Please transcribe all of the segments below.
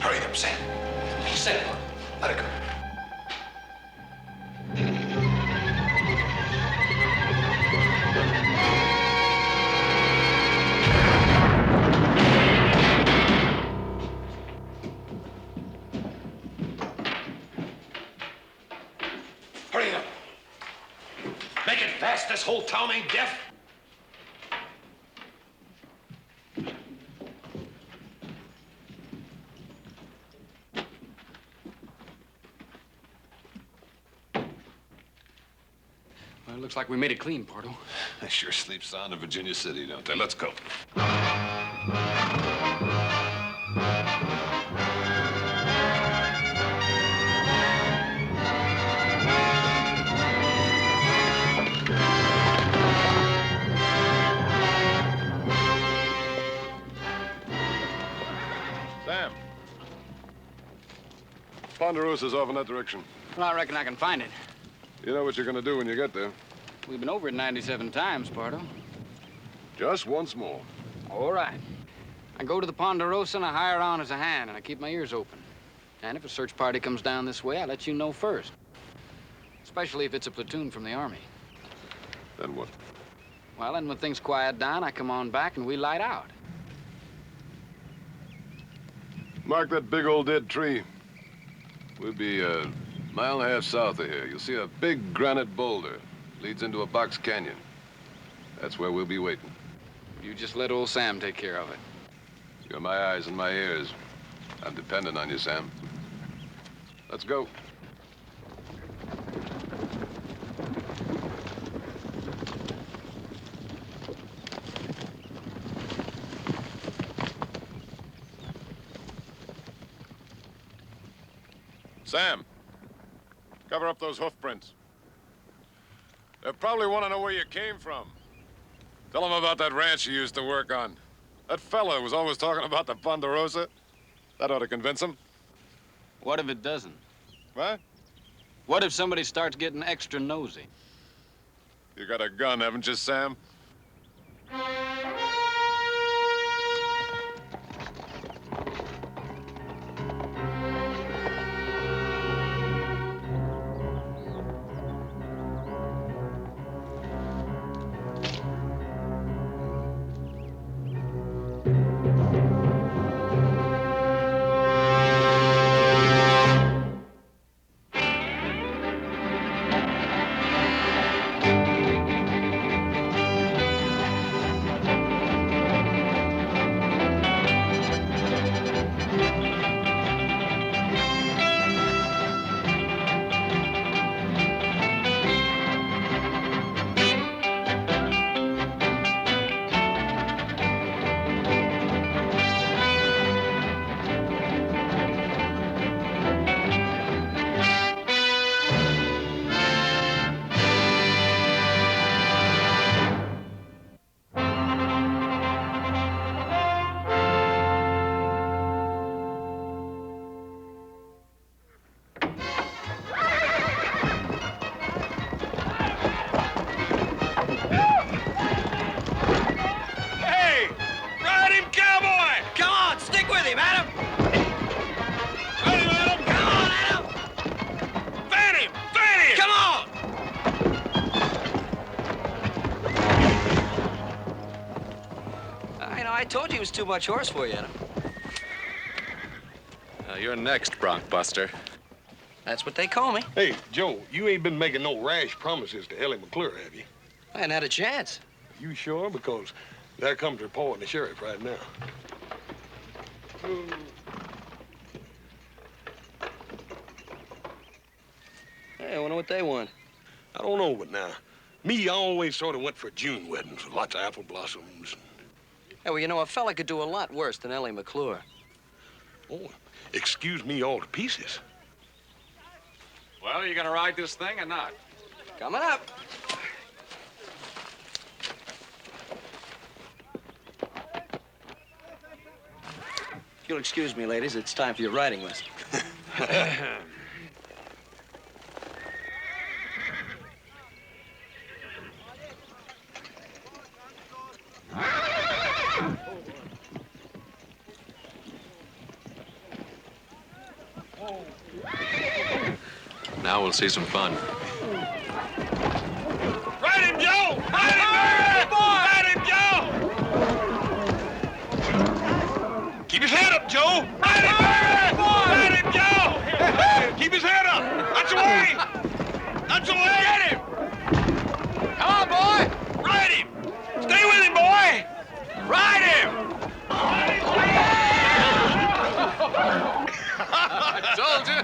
Hurry up, Sam. Sam, let it go. Hurry up. Make it fast. This whole town ain't deaf. Well, it looks like we made it clean, Pardo. They sure sleep sound in Virginia City, don't they? Let's go. Sam. Ponderosa's off in that direction. Well, I reckon I can find it. You know what you're gonna do when you get there. We've been over it 97 times, Pardo. Just once more. All right. I go to the Ponderosa and I hire on as a hand, and I keep my ears open. And if a search party comes down this way, I let you know first. Especially if it's a platoon from the Army. Then what? Well, then when things quiet down, I come on back and we light out. Mark that big old dead tree. We'll be a mile and a half south of here. You'll see a big granite boulder. Leads into a box canyon. That's where we'll be waiting. You just let old Sam take care of it. You're my eyes and my ears. I'm dependent on you, Sam. Let's go. Sam, cover up those hoof prints. They probably want to know where you came from. Tell them about that ranch you used to work on. That fella was always talking about the Ponderosa. That ought to convince them. What if it doesn't? What? What if somebody starts getting extra nosy? You got a gun, haven't you, Sam? I told you he was too much horse for you, Adam. You're next, Bronc Buster. That's what they call me. Hey, Joe, you ain't been making no rash promises to Ellie McClure, have you? I hadn't had a chance. You sure? Because there comes her paw and the sheriff right now. Hey, I wonder what they want. I don't know, but now, me, I always sort of went for June weddings with lots of apple blossoms. Hey, well, you know, a fella could do a lot worse than Ellie McClure. Oh, excuse me all to pieces. Well, you gonna ride this thing or not? Coming up. If you'll excuse me, ladies, it's time for your riding lesson. Now we'll see some fun. Ride him, Joe! Ride him, Joe! Keep his head up, Joe! Ride him, Joe! Keep his head up! That's the way! That's the way! Get him! Come on, boy! Ride him! Stay with him, boy! Ride him! I told you.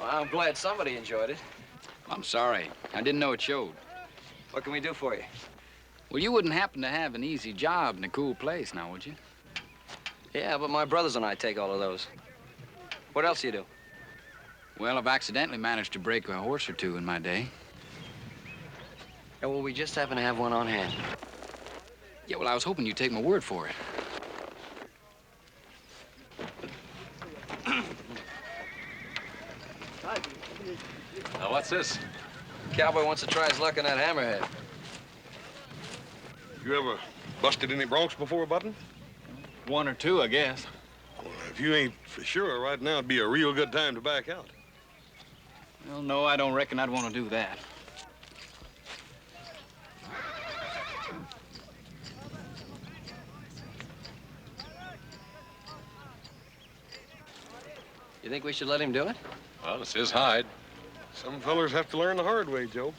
Well, I'm glad somebody enjoyed it. I'm sorry. I didn't know it showed. What can we do for you? Well, you wouldn't happen to have an easy job in a cool place now, would you? Yeah, but my brothers and I take all of those. What else do you do? Well, I've accidentally managed to break a horse or two in my day. Yeah, well, we just happen to have one on hand. Yeah, well, I was hoping you'd take my word for it. Now, what's this? Cowboy wants to try his luck on that hammerhead. You ever busted any broncs before, Button? One or two, I guess. Well, if you ain't for sure, right now would be a real good time to back out. Well, no, I don't reckon I'd want to do that. You think we should let him do it? Well, it's his hide. Some fellers have to learn the hard way, Joe.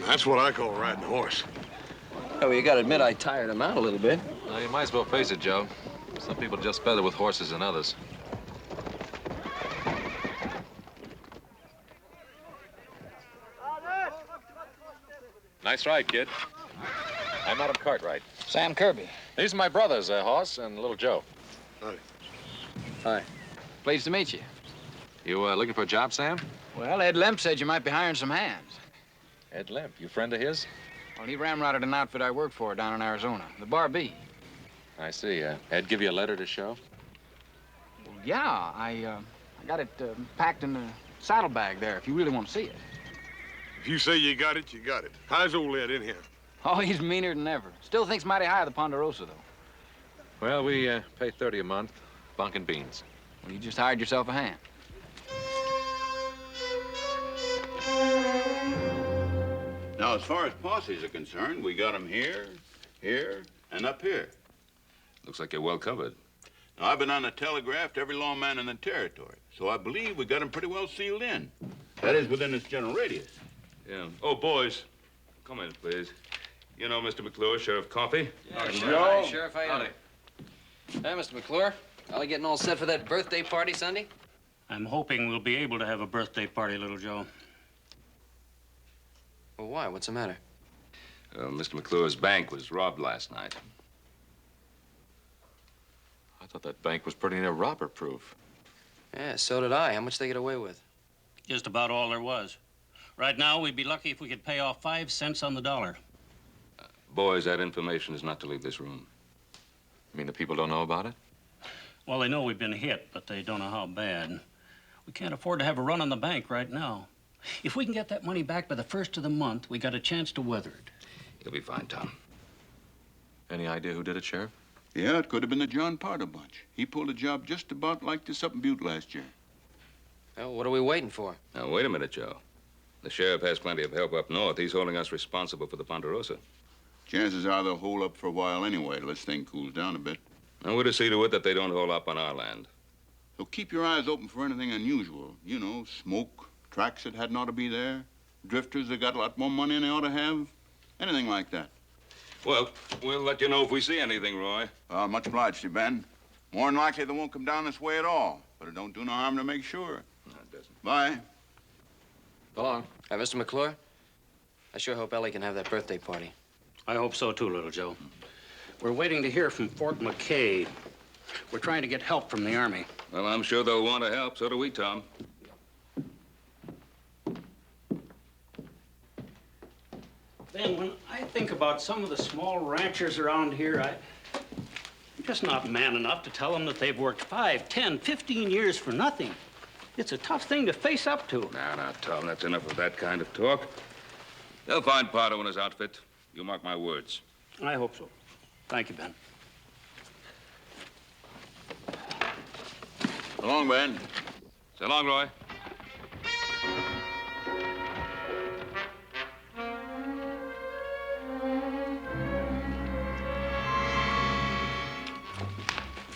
That's what I call riding a horse. Oh, well, you gotta admit I tired him out a little bit. Well, you might as well face it, Joe. Some people just better with horses than others. Nice ride, kid. I'm Adam Cartwright. Sam Kirby. These are my brothers, Hoss and Little Joe. Hi. Hi. Pleased to meet you. You looking for a job, Sam? Well, Ed Lemp said you might be hiring some hands. Ed Lemp, you friend of his? Well, he ramrodded an outfit I worked for down in Arizona, the Bar B. I see. Ed give you a letter to show? Well, yeah, I got it packed in the saddlebag there, if you really want to see it. If you say you got it, you got it. How's old Ed in here? Oh, he's meaner than ever. Still thinks mighty high of the Ponderosa, though. Well, we pay $30 a month, bunk and beans. Well, you just hired yourself a hand. Now, as far as posses are concerned, we got them here, here, and up here. Looks like you're well covered. Now, I've been on the telegraph to every lawman in the territory, so I believe we got them pretty well sealed in. That is, within its general radius. Yeah. Oh, boys, come in, please. You know Mr. McClure, Sheriff Coffey? Yeah, Sheriff. Sheriff, how you doing? Hey, Mr. McClure. All getting all set for that birthday party Sunday? I'm hoping we'll be able to have a birthday party, Little Joe. Well, why? What's the matter? Mr. McClure's bank was robbed last night. I thought that bank was pretty near robber-proof. Yeah, so did I. How much they get away with? Just about all there was. Right now, we'd be lucky if we could pay off 5 cents on the dollar. Boys, that information is not to leave this room. You mean the people don't know about it? Well, they know we've been hit, but they don't know how bad. We can't afford to have a run on the bank right now. If we can get that money back by the 1st of the month, we got a chance to weather it. You'll be fine, Tom. Any idea who did it, Sheriff? Yeah, it could have been the John Parter bunch. He pulled a job just about like this up in Butte last year. Well, what are we waiting for? Now, wait a minute, Joe. The sheriff has plenty of help up north. He's holding us responsible for the Ponderosa. Chances are they'll hold up for a while anyway, till this thing cools down a bit. And we're to see to it that they don't hold up on our land. So keep your eyes open for anything unusual. You know, smoke, tracks that hadn't ought to be there, drifters that got a lot more money than they ought to have, anything like that. Well, we'll let you know if we see anything, Roy. Much obliged to you, Ben. More than likely they won't come down this way at all, but it don't do no harm to make sure. No, it doesn't. Bye. So long. Mr. McClure, I sure hope Ellie can have that birthday party. I hope so, too, little Joe. We're waiting to hear from Fort McKay. We're trying to get help from the Army. Well, I'm sure they'll want to help. So do we, Tom. Ben, when I think about some of the small ranchers around here, I'm just not man enough to tell them that they've worked 5, 10, 15 years for nothing. It's a tough thing to face up to. Now, Tom, that's enough of that kind of talk. They'll find Pardo and his outfit. You mark my words. I hope so. Thank you, Ben. So long, Ben. So long, Roy.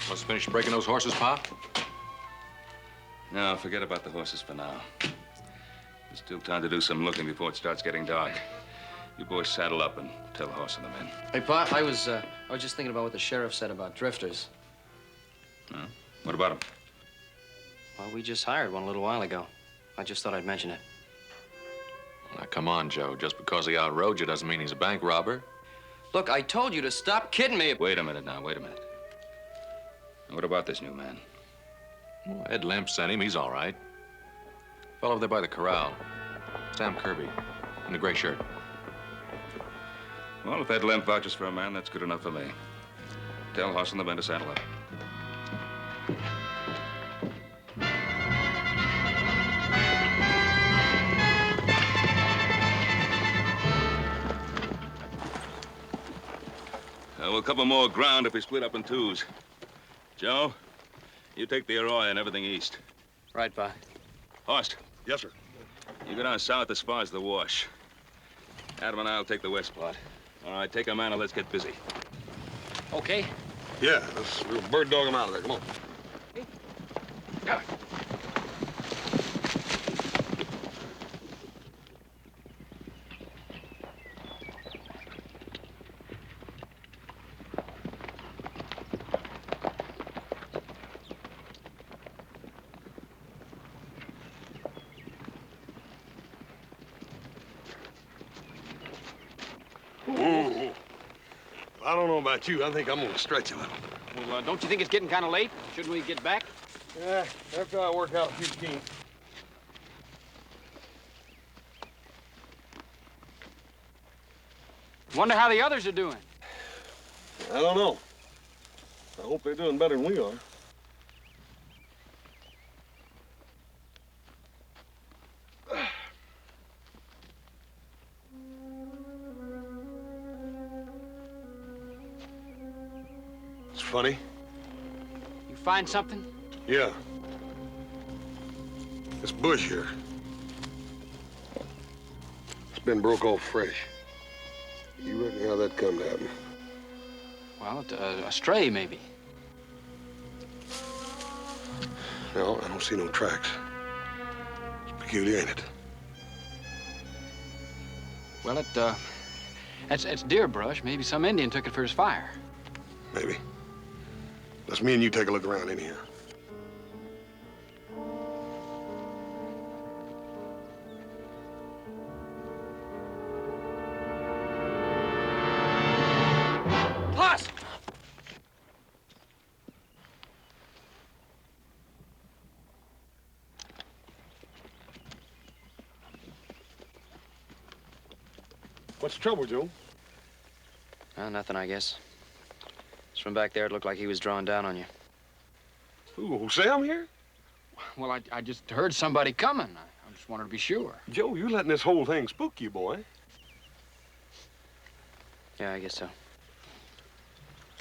Must finish breaking those horses, Pop? No, forget about the horses for now. There's still time to do some looking before it starts getting dark. You boys saddle up and tell the horse and the men. Hey, Pa, I was just thinking about what the sheriff said about drifters. Huh? What about them? Well, we just hired one a little while ago. I just thought I'd mention it. Now, come on, Joe. Just because he outrode you doesn't mean he's a bank robber. Look, I told you to stop kidding me. Wait a minute now, wait a minute. Now, what about this new man? Well, Ed Lemp sent him. He's all right. Fell over there by the corral. Sam Kirby, in the gray shirt. Well, if Ed Lemp vouches for a man, that's good enough for me. Tell Hoss and the men to saddle up. We'll cover more ground if we split up in twos. Joe, you take the Arroyo and everything east. Right, Pa. Horst. Yes, sir. You go down south as far as the wash. Adam and I'll take the west part. All right, take a man and let's get busy. Okay. Yeah, we'll bird dog him out of there. Come on. Come. Ooh. I don't know about you. I think I'm gonna stretch a little. Well, don't you think it's getting kind of late? Shouldn't we get back? Yeah, after I work out a few kinks. Wonder how the others are doing. I don't know. I hope they're doing better than we are. It's funny. You find something? Yeah. This bush here. It's been broke off fresh. You reckon how that come to happen? Well, a stray, maybe. No, I don't see no tracks. It's peculiar, ain't it? Well, it's deer brush. Maybe some Indian took it for his fire. Maybe. Let's me and you take a look around in here. Plus! What's the trouble, Joe? Well, nothing, I guess. Just from back there, it looked like he was drawing down on you. Ooh, Sam here? Well, I just heard somebody coming. I just wanted to be sure. Joe, you letting this whole thing spook you, boy. Yeah, I guess so.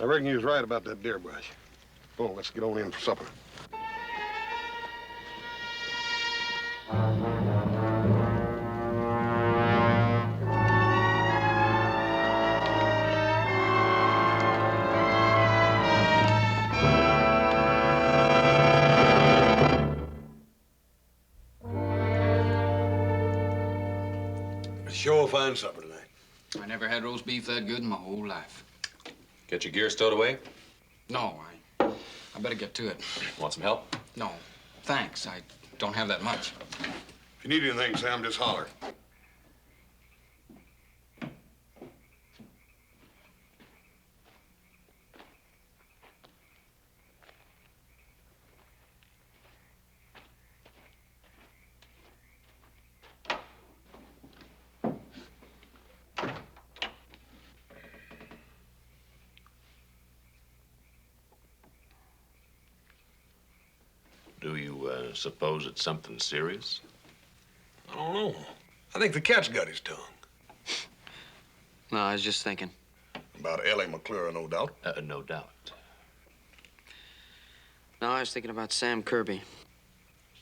I reckon you was right about that deer brush. Oh, let's get on in for supper. fine supper tonight. I never had roast beef that good in my whole life. Get your gear stowed away? No, I better get to it. Want some help? No, thanks. I don't have that much. If you need anything, Sam, just holler. Do you suppose it's something serious? I don't know. I think the cat's got his tongue. No, I was just thinking. About Ellie McClure, no doubt. No doubt. No, I was thinking about Sam Kirby.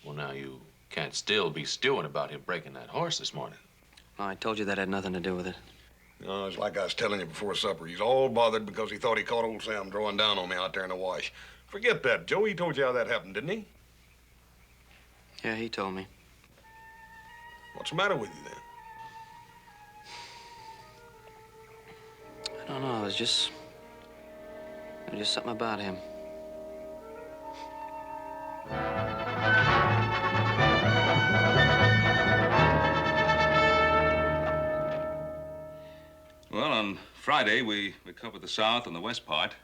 Well, now you can't still be stewing about him breaking that horse this morning. No, I told you that had nothing to do with it. No, it's like I was telling you before supper. He's all bothered because he thought he caught old Sam drawing down on me out there in the wash. Forget that, Joe. He told you how that happened, didn't he? Yeah, he told me. What's the matter with you, then? I don't know. There's just something about him. Well, on Friday, we covered the south and the west part.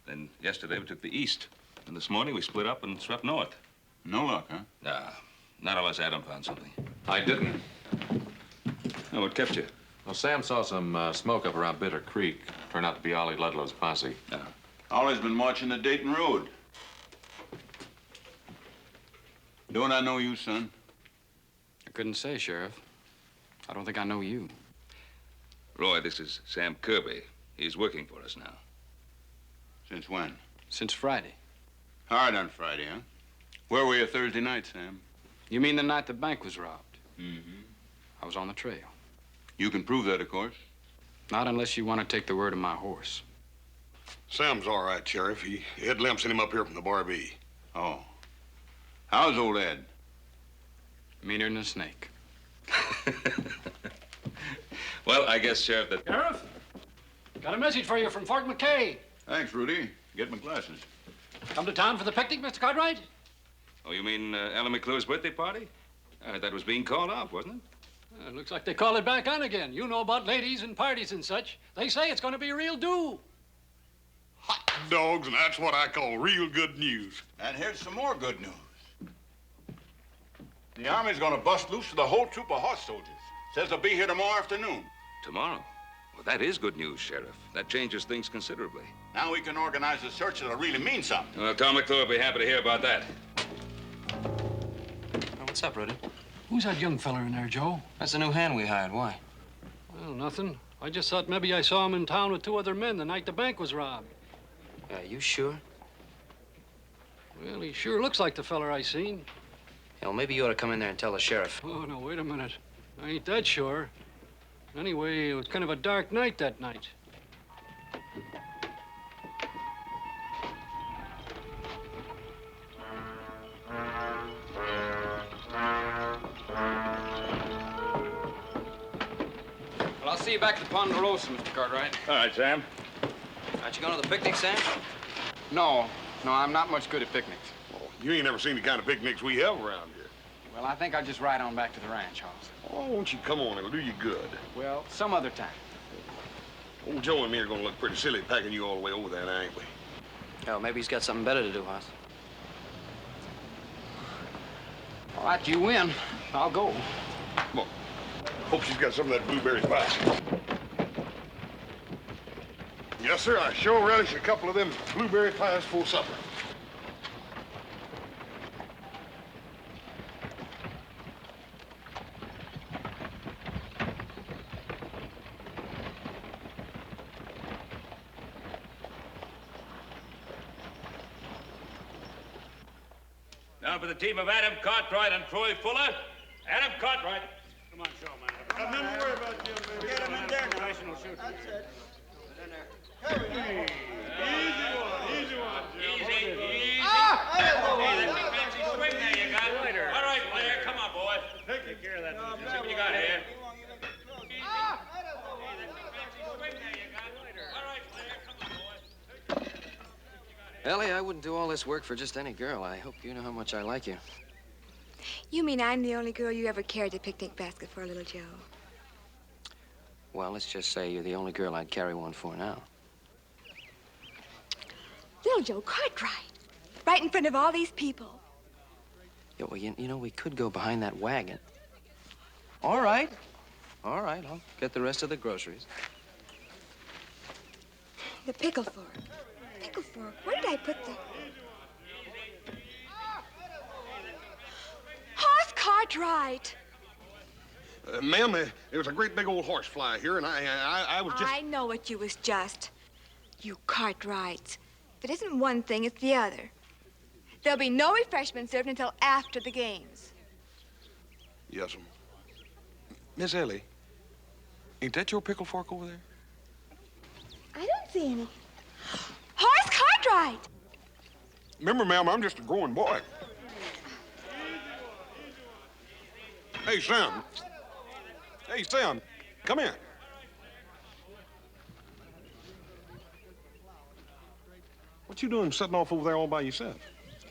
Then yesterday, we took the east. And this morning, we split up and swept north. No luck, huh? Nah, not unless Adam found something. I didn't. Oh, what kept you? Well, Sam saw some smoke up around Bitter Creek. Turned out to be Ollie Ludlow's posse. Ollie's been watching the Dayton Road. Don't I know you, son? I couldn't say, Sheriff. I don't think I know you. Roy, this is Sam Kirby. He's working for us now. Since when? Since Friday. Hard on Friday, huh? Where were you Thursday night, Sam? You mean the night the bank was robbed? Mm-hmm. I was on the trail. You can prove that, of course. Not unless you want to take the word of my horse. Sam's all right, Sheriff. Ed Lemp sent him up here from the Bar B. Oh. How's old Ed? Meaner than a snake. Well, I guess, Sheriff, that... Sheriff, got a message for you from Fort McKay. Thanks, Rudy. Get my glasses. Come to town for the picnic, Mr. Cartwright? Oh, you mean Ellen McClure's birthday party? That was being called off, wasn't it? Looks like they called it back on again. You know about ladies and parties and such. They say it's going to be a real do. Hot dogs, and that's what I call real good news. And here's some more good news. The Army's gonna bust loose with a whole troop of horse soldiers. Says they'll be here tomorrow afternoon. Tomorrow? Well, that is good news, Sheriff. That changes things considerably. Now we can organize a search that'll really mean something. Well, Tom McClure will be happy to hear about that. What's up, Rudy? Who's that young feller in there, Joe? That's the new hand we hired. Why? Well, nothing. I just thought maybe I saw him in town with two other men the night the bank was robbed. You sure? Well, he sure looks like the feller I seen. Hell, maybe you ought to come in there and tell the sheriff. Oh, no, wait a minute. I ain't that sure. Anyway, it was kind of a dark night that night. Well, I'll see you back at the Ponderosa, Mr. Cartwright. All right, Sam. Aren't you going to the picnic, Sam? No, I'm not much good at picnics. Oh, you ain't never seen the kind of picnics we have around here. Well, I think I'll just ride on back to the ranch house. Oh, won't you come on? It'll do you good. Well, some other time. Old Joe and me are gonna look pretty silly packing you all the way over there, now, ain't we? Hell, maybe he's got something better to do, Hoss. All right, you win. I'll go. Well, hope she's got some of that blueberry pie. Yes, sir. I sure relish a couple of them blueberry pies for supper. Now for the team of Adam Cartwright and Troy Fuller. Adam Cartwright. Come on, show, man. Nothing to worry about, Jim, baby. Get him in there now. That's it. Easy one, Jim. Easy. Hey, that big fancy swing there you got. All right, player, come on, boy. Take care of that. See what you got here. Ellie, I wouldn't do all this work for just any girl. I hope you know how much I like you. You mean I'm the only girl you ever carried a picnic basket for, little Joe? Well, let's just say you're the only girl I'd carry one for now. Little Joe Cartwright. Right in front of all these people. Yeah, well, you know, we could go behind that wagon. All right. All right, I'll get the rest of the groceries. The pickle fork. Pickle fork. Where did I put the... Horse Cartwright! Ma'am, there was a great big old horsefly here, and I was just... I know what you was just. You Cartwrights. If it isn't one thing, it's the other. There'll be no refreshment served until after the games. Yes, ma'am. Miss Ellie, ain't that your pickle fork over there? I don't see any. Horse Cartwright! Remember, ma'am, I'm just a growing boy. Hey, Sam. Hey, Sam, come here. What you doing sitting off over there all by yourself?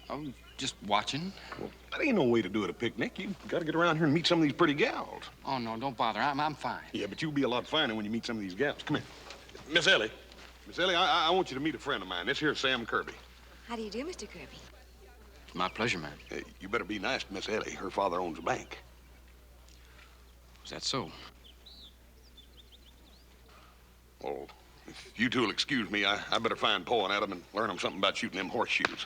I'm just watching. Well, that ain't no way to do at a picnic. You gotta get around here and meet some of these pretty gals. Oh, no, don't bother. I'm fine. Yeah, but you'll be a lot finer when you meet some of these gals. Come here. Miss Ellie. Miss Ellie, I want you to meet a friend of mine. This here's Sam Kirby. How do you do, Mr. Kirby? It's my pleasure, ma'am. Hey, you better be nice to Miss Ellie. Her father owns a bank. Is that so? Well, if you two will excuse me, I better find Pa and Adam and learn them something about shooting them horseshoes.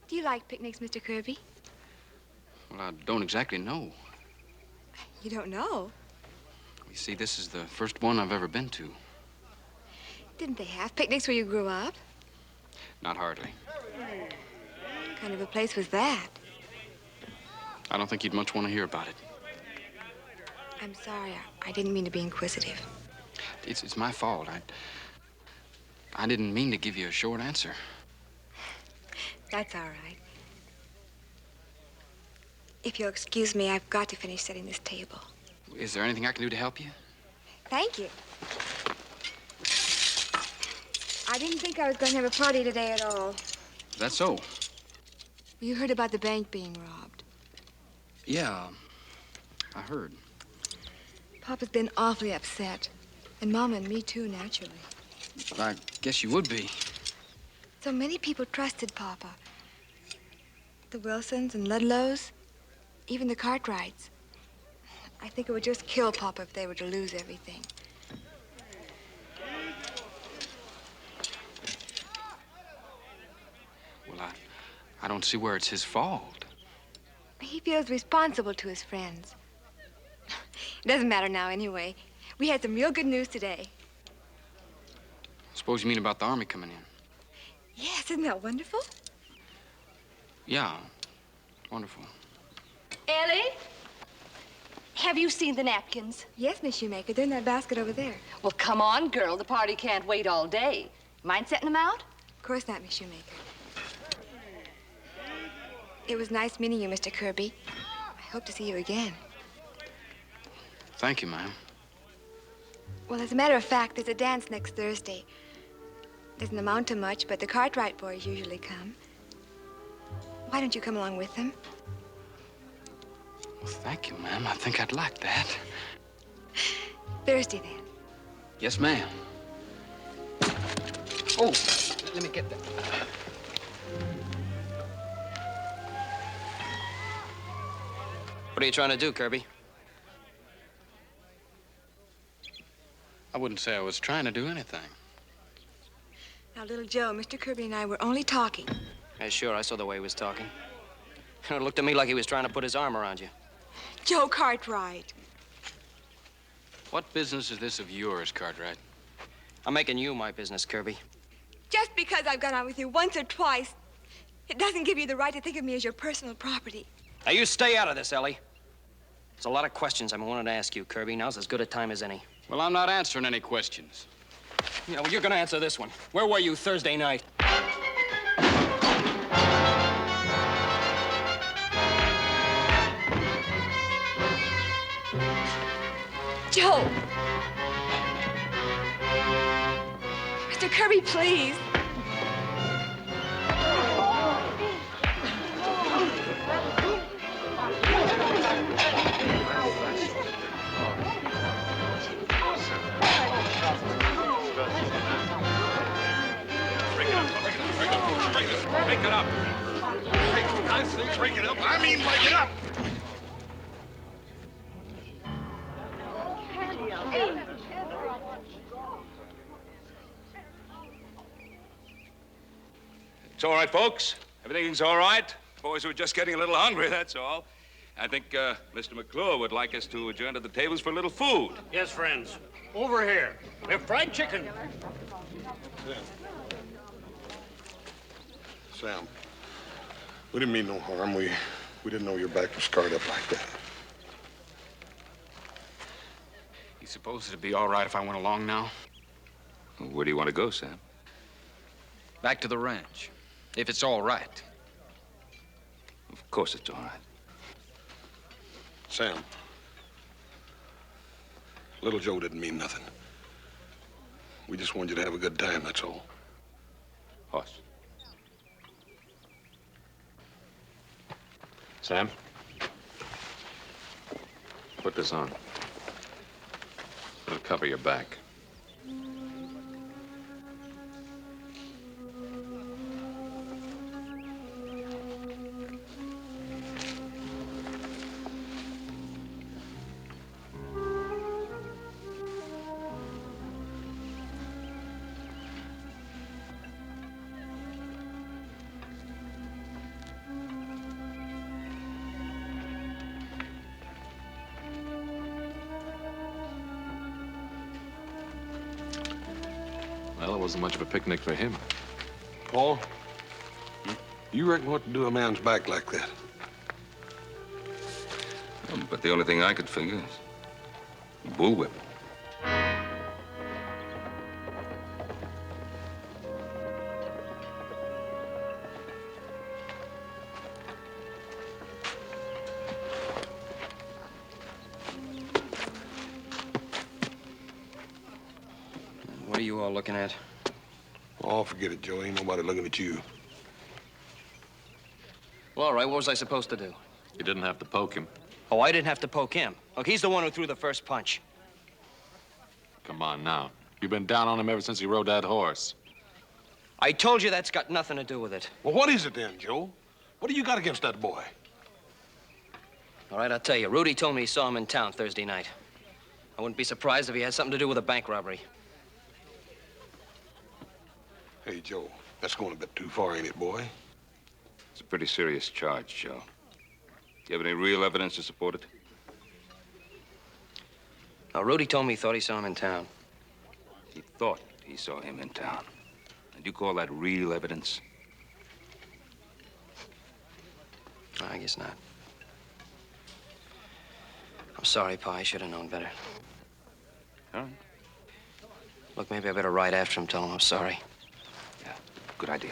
Do you like picnics, Mr. Kirby? Well, I don't exactly know. You don't know? You see, this is the first one I've ever been to. Didn't they have picnics where you grew up? Not hardly. What kind of a place was that? I don't think you'd much want to hear about it. I'm sorry. I didn't mean to be inquisitive. It's my fault. I didn't mean to give you a short answer. That's all right. If you'll excuse me, I've got to finish setting this table. Is there anything I can do to help you? Thank you. I didn't think I was going to have a party today at all. Is that so? You heard about the bank being robbed. Yeah, I heard. Papa's been awfully upset. And Mama and me, too, naturally. Well, I guess you would be. So many people trusted Papa. The Wilsons and Ludlows, even the Cartwrights. I think it would just kill Papa if they were to lose everything. Well, I don't see where it's his fault. He feels responsible to his friends. It doesn't matter now anyway. We had some real good news today. Suppose you mean about the Army coming in? Yes, isn't that wonderful? Yeah, wonderful. Ellie, have you seen the napkins? Yes, Miss Shoemaker. They're in that basket over there. Well, come on, girl. The party can't wait all day. Mind setting them out? Of course not, Miss Shoemaker. It was nice meeting you, Mr. Kirby. I hope to see you again. Thank you, ma'am. Well, as a matter of fact, there's a dance next Thursday. Doesn't amount to much, but the Cartwright boys usually come. Why don't you come along with them? Well, thank you, ma'am. I think I'd like that. Thursday, then. Yes, ma'am. Oh, let me get that. What are you trying to do, Kirby? I wouldn't say I was trying to do anything. Now, little Joe, Mr. Kirby and I were only talking. Yeah, sure, I saw the way he was talking. It looked to me like he was trying to put his arm around you. Joe Cartwright. What business is this of yours, Cartwright? I'm making you my business, Kirby. Just because I've gone out with you once or twice, it doesn't give you the right to think of me as your personal property. Now, you stay out of this, Ellie. There's a lot of questions I'm wanting to ask you, Kirby. Now's as good a time as any. Well, I'm not answering any questions. Yeah, well, you're gonna answer this one. Where were you Thursday night? Joe! Mr. Kirby, please. Break it up. I say break it up. I mean break it up. It's all right, folks. Everything's all right. Boys were just getting a little hungry, that's all. I think Mr. McClure would like us to adjourn to the tables for a little food. Yes, friends. Over here. We have fried chicken. Sam, we didn't mean no harm. We didn't know your back was scarred up like that. You suppose it'd be all right if I went along now? Where do you want to go, Sam? Back to the ranch, if it's all right. Of course it's all right. Sam, little Joe didn't mean nothing. We just wanted you to have a good time, that's all. Hoss. Sam? Put this on. It'll cover your back. Well, it wasn't much of a picnic for him. Paul, you reckon what to do a man's back like that? But the only thing I could figure is bullwhip. What are you all looking at? Oh, forget it, Joe. Ain't nobody looking at you. Well, all right, what was I supposed to do? You didn't have to poke him. Oh, I didn't have to poke him. Look, he's the one who threw the first punch. Come on now. You've been down on him ever since he rode that horse. I told you that's got nothing to do with it. Well, what is it then, Joe? What do you got against that boy? All right, I'll tell you. Rudy told me he saw him in town Thursday night. I wouldn't be surprised if he had something to do with a bank robbery. Hey, Joe, that's going a bit too far, ain't it, boy? It's a pretty serious charge, Joe. Do you have any real evidence to support it? Now, Rudy told me he thought he saw him in town. He thought he saw him in town. And you call that real evidence? I guess not. I'm sorry, Pa. I should have known better. All right. Look, maybe I better ride after him, tell him I'm sorry. Yeah, good idea.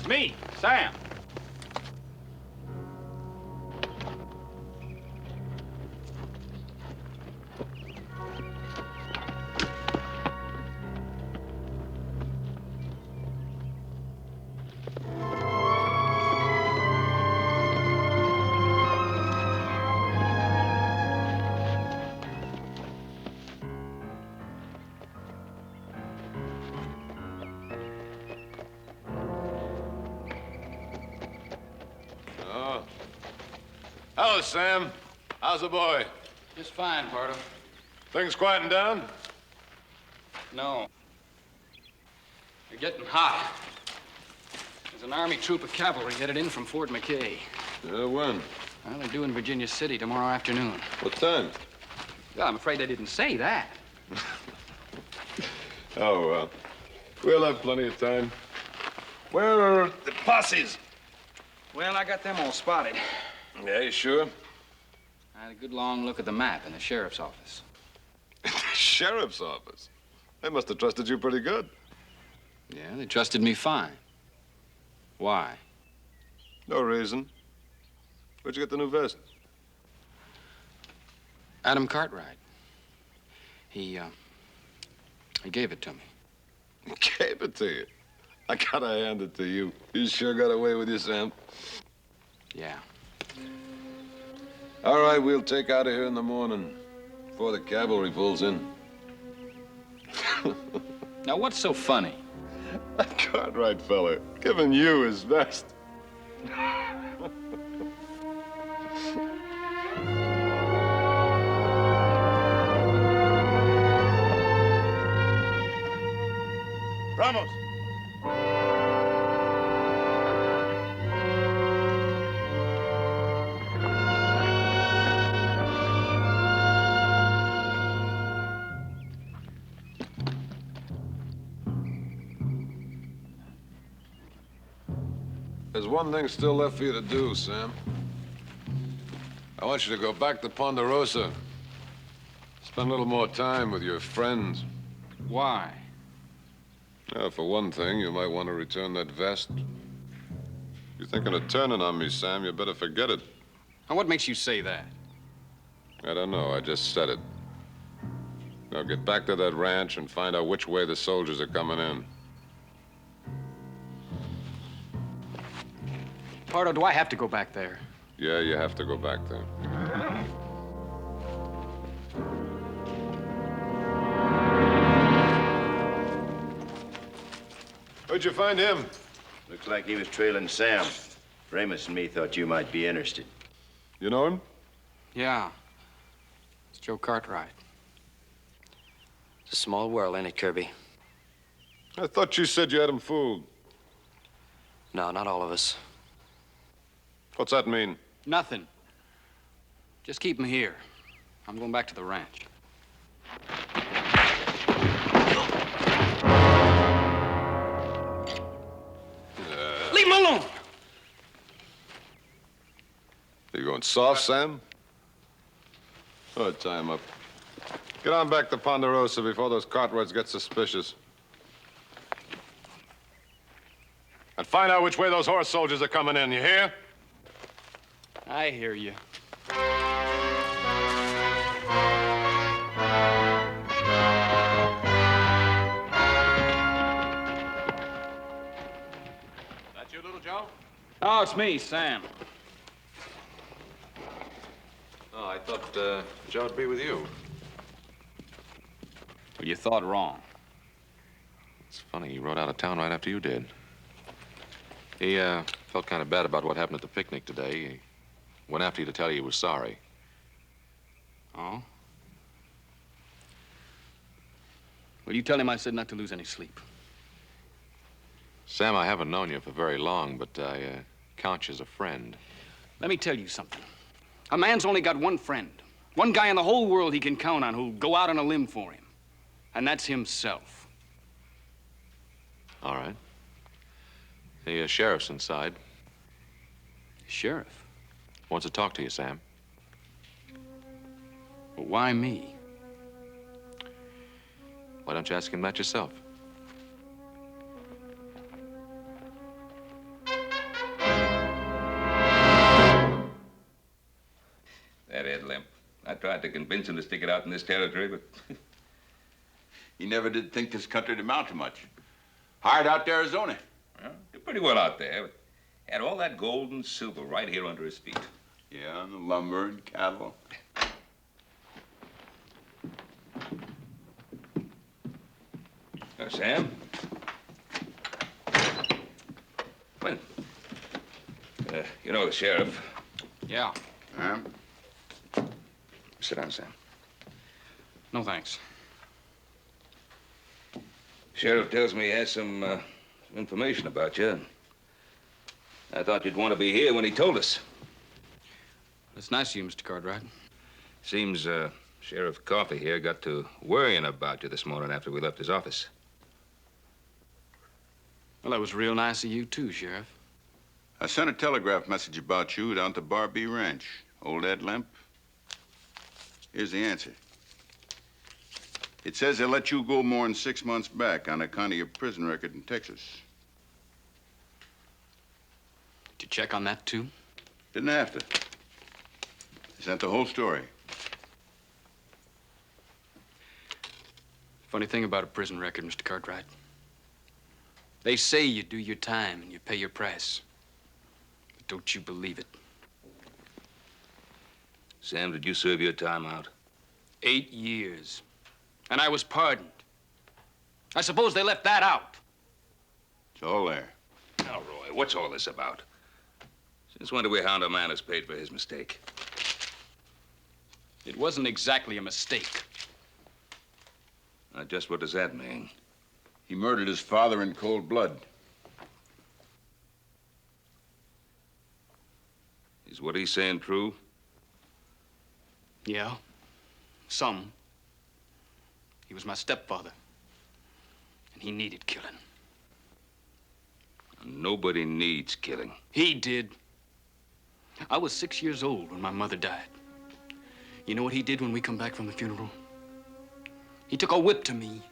Me, Sam. Hello, Sam. How's the boy? Just fine, Pardo. Things quieting down? No. They're getting hot. There's an army troop of cavalry headed in from Fort McKay. When? Well, they're due in Virginia City tomorrow afternoon. What time? Well, I'm afraid I didn't say that. Oh, well. We'll have plenty of time. Where are the posses? Well, I got them all spotted. Yeah, you sure? I had a good long look at the map in the sheriff's office. The sheriff's office? They must have trusted you pretty good. Yeah, they trusted me fine. Why? No reason. Where'd you get the new vest? Adam Cartwright. He gave it to me. Gave it to you? I gotta hand it to you. You sure got away with you, Sam. Yeah. All right, we'll take out of here in the morning before the cavalry pulls in. Now, what's so funny? That Cartwright fella giving you his vest. Vamos. There's one thing still left for you to do, Sam. I want you to go back to Ponderosa. Spend a little more time with your friends. Why? For one thing, you might want to return that vest. If you're thinking of turning on me, Sam, you better forget it. Now, what makes you say that? I don't know. I just said it. Now get back to that ranch and find out which way the soldiers are coming in. Pardo, do I have to go back there? Yeah, you have to go back there. Where'd you find him? Looks like he was trailing Sam. Ramus and me thought you might be interested. You know him? Yeah. It's Joe Cartwright. It's a small world, ain't it, Kirby? I thought you said you had him fooled. No, not all of us. What's that mean? Nothing. Just keep him here. I'm going back to the ranch. Leave him alone! Are you going soft, Sam? Oh, tie him up. Get on back to Ponderosa before those Cartwrights get suspicious. And find out which way those horse soldiers are coming in, you hear? I hear you. That you, little Joe? Oh, it's me, Sam. Oh, I thought Joe'd be with you. Well, you thought wrong. It's funny, he rode out of town right after you did. He felt kind of bad about what happened at the picnic today. He went after you to tell you he was sorry. Oh? Well, you tell him I said not to lose any sleep. Sam, I haven't known you for very long, but I count you as a friend. Let me tell you something. A man's only got one friend. One guy in the whole world he can count on who'll go out on a limb for him. And that's himself. All right. The sheriff's inside. Sheriff? Wants to talk to you, Sam. But why me? Why don't you ask him that yourself? That Ed Limp. I tried to convince him to stick it out in this territory, but... He never did think this country'd amount to much. Hired out to Arizona. Well, did pretty well out there, but had all that gold and silver right here under his feet. Yeah, and the lumber and cattle. Sam? Well, you know the sheriff. Yeah. Huh? Sit down, Sam. No, thanks. Sheriff tells me he has some information about you. I thought you'd want to be here when he told us. It's nice of you, Mr. Cartwright. Seems Sheriff Coffey here got to worrying about you this morning after we left his office. Well, that was real nice of you, too, Sheriff. I sent a telegraph message about you down to Barbie Ranch. Old Ed Limp. Here's the answer. It says they'll let you go more than 6 months back on account of your prison record in Texas. Did you check on that, too? Didn't have to. They sent the whole story. Funny thing about a prison record, Mr. Cartwright. They say you do your time and you pay your price. But don't you believe it. Sam, did you serve your time out? 8 years. And I was pardoned. I suppose they left that out. It's all there. Now, Roy, what's all this about? Since when do we hound a man who's paid for his mistake? It wasn't exactly a mistake. Just what does that mean? He murdered his father in cold blood. Is what he's saying true? Yeah, some. He was my stepfather, and he needed killing. Nobody needs killing. He did. I was 6 years old when my mother died. You know what he did when we come back from the funeral? He took a whip to me.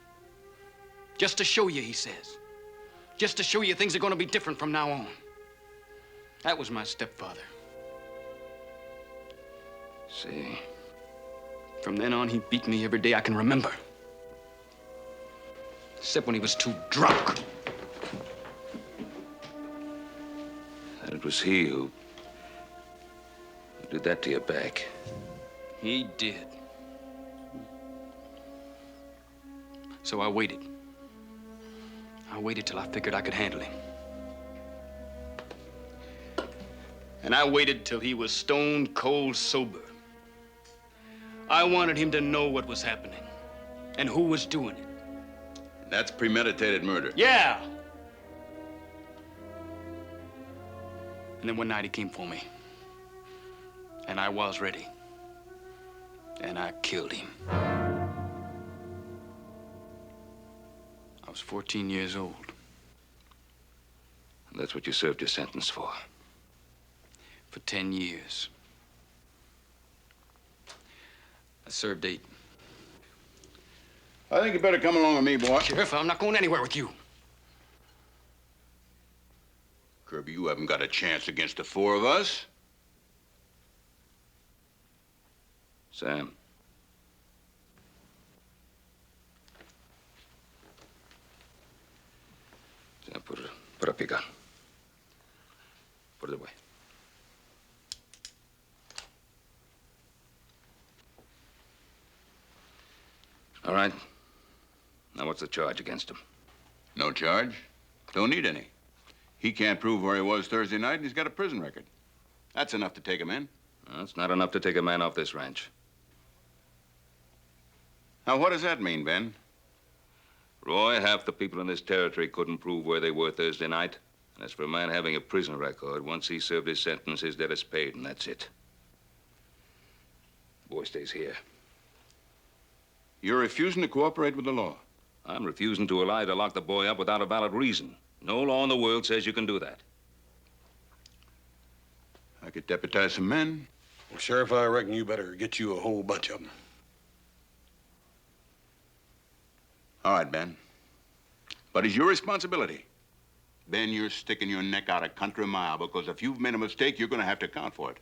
Just to show you, he says. Just to show you things are going to be different from now on. That was my stepfather. See. From then on, he beat me every day I can remember. Except when he was too drunk. And it was he who did that to your back. He did. So I waited. I waited till I figured I could handle him. And I waited till he was stone cold sober. I wanted him to know what was happening and who was doing it. That's premeditated murder. Yeah. And then one night he came for me. And I was ready. And I killed him. I was 14 years old. And that's what you served your sentence for? For 10 years. I served 8. I think you better come along with me, boy. Sheriff, I'm not going anywhere with you. Kirby, you haven't got a chance against the 4 of us. Sam. Sam, put up your gun. Put it away. All right. Now, what's the charge against him? No charge. Don't need any. He can't prove where he was Thursday night, and he's got a prison record. That's enough to take him in. Well, it's not enough to take a man off this ranch. Now, what does that mean, Ben? Roy, half the people in this territory couldn't prove where they were Thursday night. And as for a man having a prison record, once he served his sentence, his debt is paid, and that's it. Boy stays here. You're refusing to cooperate with the law. I'm refusing to allow you to lock the boy up without a valid reason. No law in the world says you can do that. I could deputize some men. Well, Sheriff, I reckon you better get you a whole bunch of them. All right, Ben. But it's your responsibility. Ben, you're sticking your neck out a country mile because if you've made a mistake, you're going to have to account for it.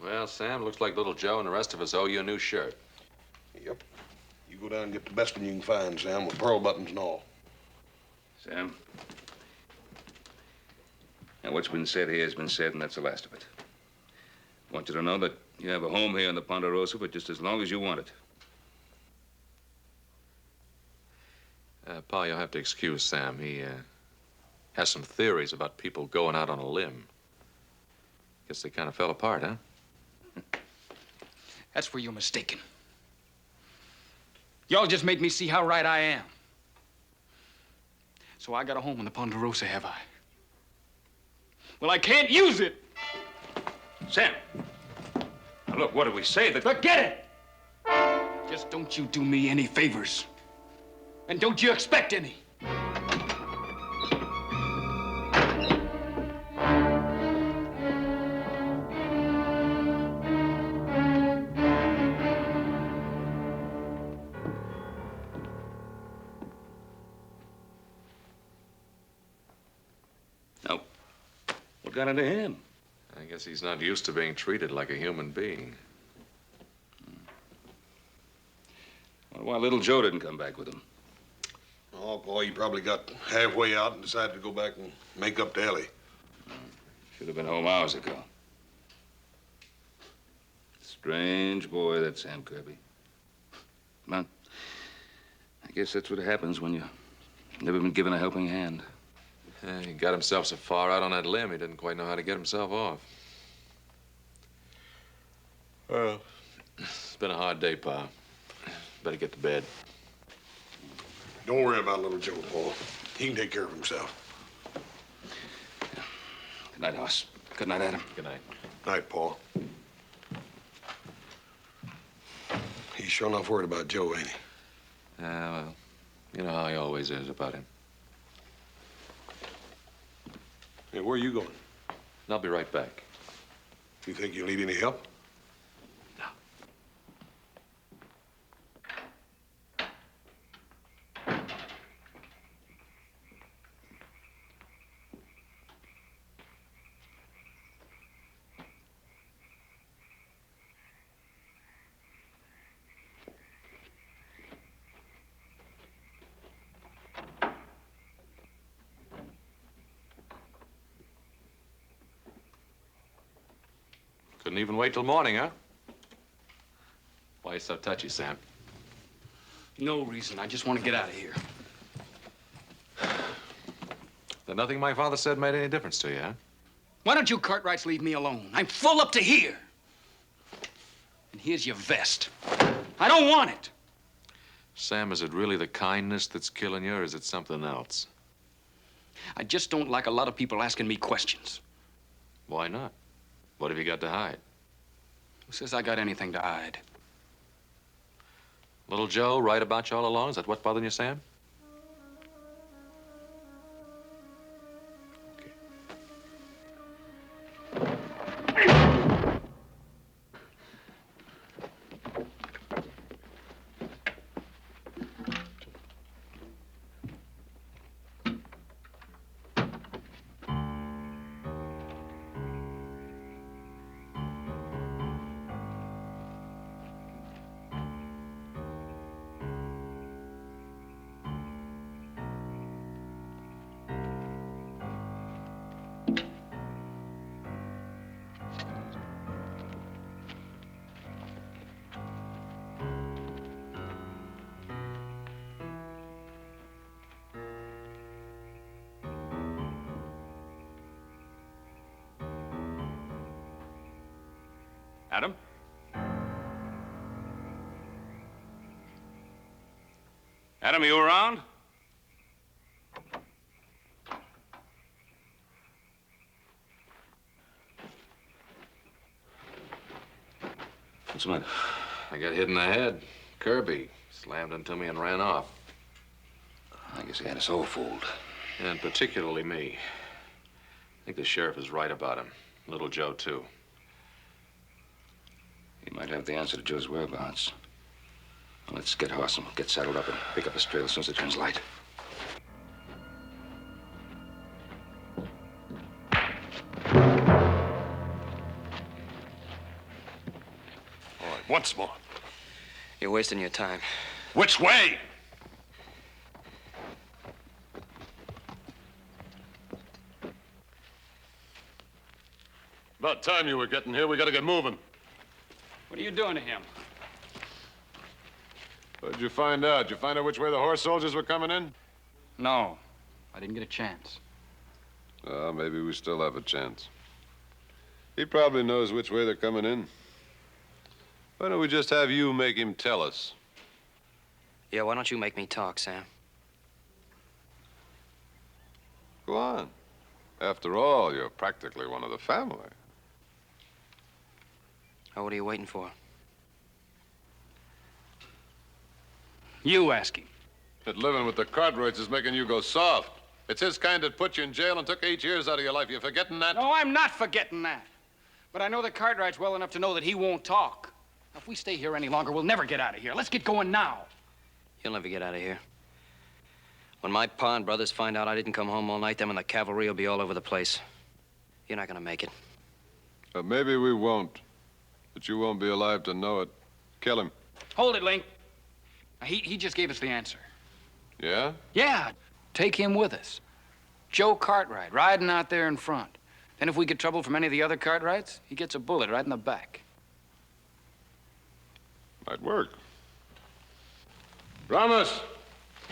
Well, Sam, looks like little Joe and the rest of us owe you a new shirt. Yep. You go down and get the best one you can find, Sam, with pearl buttons and all. Sam? Now, what's been said here has been said, and that's the last of it. I want you to know that you have a home here in the Ponderosa for just as long as you want it. Pa, you'll have to excuse Sam. He has some theories about people going out on a limb. Guess they kind of fell apart, huh? That's where you're mistaken. Y'all just made me see how right I am. So I got a home in the Ponderosa, have I? Well, I can't use it. Sam. Now, look, what did we say? Forget it! Just don't you do me any favors. And don't you expect any. Now, what got into him? I guess he's not used to being treated like a human being. Wonder why little Joe didn't come back with him. Oh, boy, he probably got halfway out and decided to go back and make up to Ellie. Should have been home hours ago. Strange boy, that Sam Kirby. But I guess that's what happens when you've never been given a helping hand. He got himself so far out on that limb, he didn't quite know how to get himself off. Well, it's been a hard day, Pa. Better get to bed. Don't worry about little Joe, Paul. He can take care of himself. Good night, Hoss. Good night, Adam. Good night. Night, Paul. He's sure enough worried about Joe, ain't he? Well, you know how he always is about him. Hey, where are you going? I'll be right back. You think you'll need any help? Couldn't even wait till morning, huh? Why you so touchy, Sam? No reason. I just want to get out of here. Then nothing my father said made any difference to you, huh? Why don't you Cartwrights leave me alone? I'm full up to here. And here's your vest. I don't want it. Sam, is it really the kindness that's killing you, or is it something else? I just don't like a lot of people asking me questions. Why not? What have you got to hide? Who says I got anything to hide? Little Joe right about you all along? Is that what's bothering you, Sam? Adam? Adam, are you around? What's the matter? I got hit in the head. Kirby slammed into me and ran off. I guess he had us all fooled. And particularly me. I think the sheriff is right about him. Little Joe, too. He might have the answer to Joe's whereabouts. Well, let's get Hoss and get saddled up and pick up his trail as soon as it turns light. All right, once more. You're wasting your time. Which way? About time you were getting here. We gotta get moving. What are you doing to him? What did you find out? Did you find out which way the horse soldiers were coming in? No, I didn't get a chance. Maybe we still have a chance. He probably knows which way they're coming in. Why don't we just have you make him tell us? Yeah, why don't you make me talk, Sam? Go on. After all, you're practically one of the family. Oh, what are you waiting for? You ask him. That living with the Cartwrights is making you go soft. It's his kind that put you in jail and took 8 years out of your life. You forgetting that? No, I'm not forgetting that. But I know the Cartwrights well enough to know that he won't talk. Now, if we stay here any longer, we'll never get out of here. Let's get going now. You'll never get out of here. When my pa and brothers find out I didn't come home all night, them and the cavalry will be all over the place. You're not gonna make it. Maybe we won't. But you won't be alive to know it. Kill him. Hold it, Link. Now, he just gave us the answer. Yeah? Yeah, take him with us. Joe Cartwright, riding out there in front. Then if we get trouble from any of the other Cartwrights, he gets a bullet right in the back. Might work. Ramos,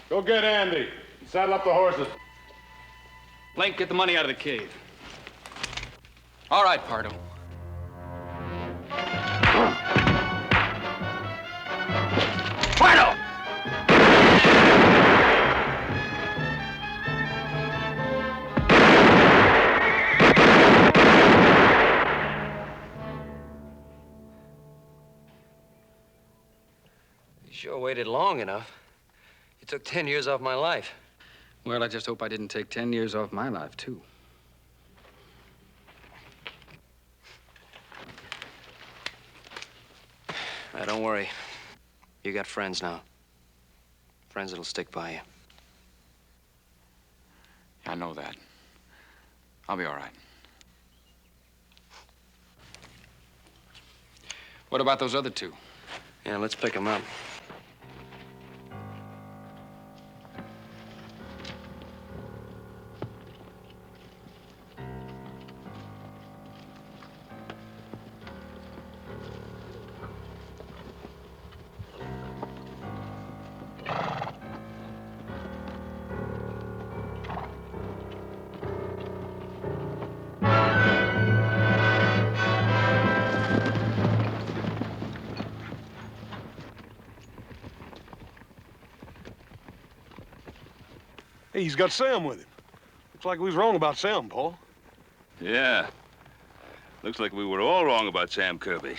go get Andy. And saddle up the horses. Link, get the money out of the cave. All right, Pardo. Pardo! You sure waited long enough. You took 10 years off my life. Well, I just hope I didn't take 10 years off my life, too. Now, don't worry. You got friends now. Friends that'll stick by you. I know that. I'll be all right. What about those other two? Yeah, let's pick them up. Hey, he's got Sam with him. Looks like we was wrong about Sam, Paul. Yeah. Looks like we were all wrong about Sam Kirby.